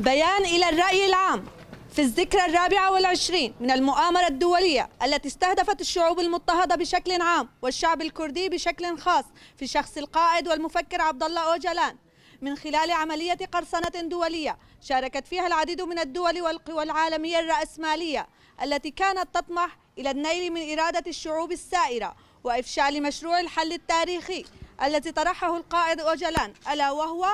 بيان إلى الرأي العام في الذكرى 24 من المؤامرة الدولية التي استهدفت الشعوب المضطهدة بشكل عام والشعب الكردي بشكل خاص في شخص القائد والمفكر عبد الله أوجلان، من خلال عملية قرصنة دولية شاركت فيها العديد من الدول والقوى العالمية الرأسمالية التي كانت تطمح إلى النيل من إرادة الشعوب السائرة وإفشال مشروع الحل التاريخي الذي طرحه القائد أوجلان، ألا وهو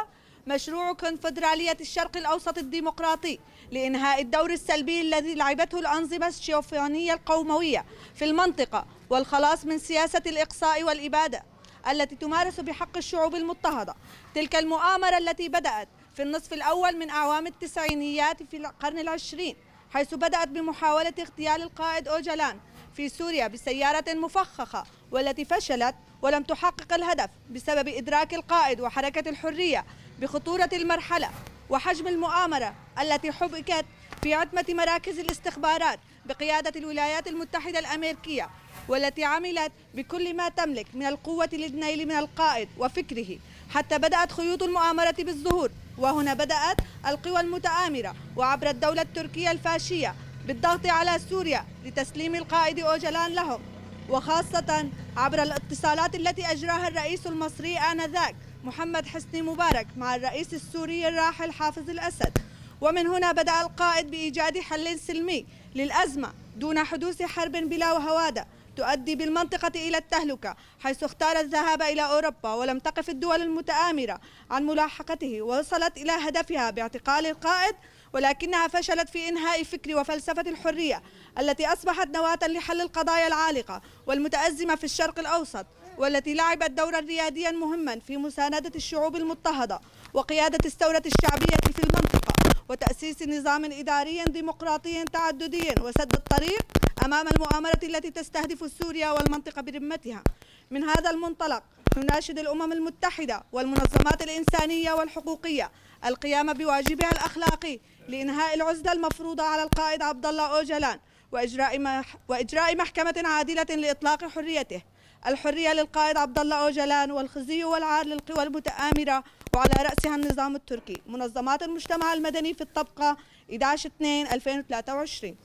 مشروع كونفدرالية الشرق الأوسط الديمقراطي لإنهاء الدور السلبي الذي لعبته الأنظمة الشيوعية القوموية في المنطقة والخلاص من سياسة الإقصاء والإبادة التي تمارس بحق الشعوب المضطهدة. تلك المؤامرة التي بدأت في النصف الأول من أعوام التسعينيات في القرن العشرين، حيث بدأت بمحاولة اغتيال القائد أوجلان في سوريا بسيارة مفخخة، والتي فشلت ولم تحقق الهدف بسبب إدراك القائد وحركة الحرية بخطورة المرحلة وحجم المؤامرة التي حبكت في عتمة مراكز الاستخبارات بقيادة الولايات المتحدة الأمريكية، والتي عملت بكل ما تملك من القوة للنيل من القائد وفكره، حتى بدأت خيوط المؤامرة بالظهور. وهنا بدأت القوى المتآمرة وعبر الدولة التركية الفاشية بالضغط على سوريا لتسليم القائد أوجلان لهم، وخاصة عبر الاتصالات التي أجراها الرئيس المصري آنذاك محمد حسني مبارك مع الرئيس السوري الراحل حافظ الأسد. ومن هنا بدأ القائد بإيجاد حل سلمي للأزمة دون حدوث حرب بلا هوادة تؤدي بالمنطقة إلى التهلكة، حيث اختار الذهاب إلى أوروبا ولم تقف الدول المتآمرة عن ملاحقته، ووصلت إلى هدفها باعتقال القائد، ولكنها فشلت في إنهاء فكر وفلسفة الحرية التي أصبحت نواة لحل القضايا العالقة والمتأزمة في الشرق الأوسط، والتي لعبت دورا رياديا مهما في مساندة الشعوب المضطهدة وقيادة الثورة الشعبية في المنطقة وتأسيس نظام إداري ديمقراطي تعددي وسد الطريق أمام المؤامرة التي تستهدف سوريا والمنطقة برمتها. من هذا المنطلق نناشد الأمم المتحدة والمنظمات الإنسانية والحقوقية القيام بواجبها الأخلاقي لإنهاء العزلة المفروضة على القائد عبد الله أوجلان وإجراء محكمة عادلة لإطلاق حريته. الحرية للقائد عبد الله أوجلان، والخزي والعار للقوى المتآمرة وعلى رأسها النظام التركي. منظمات المجتمع المدني في الطبقة 11/2/2023.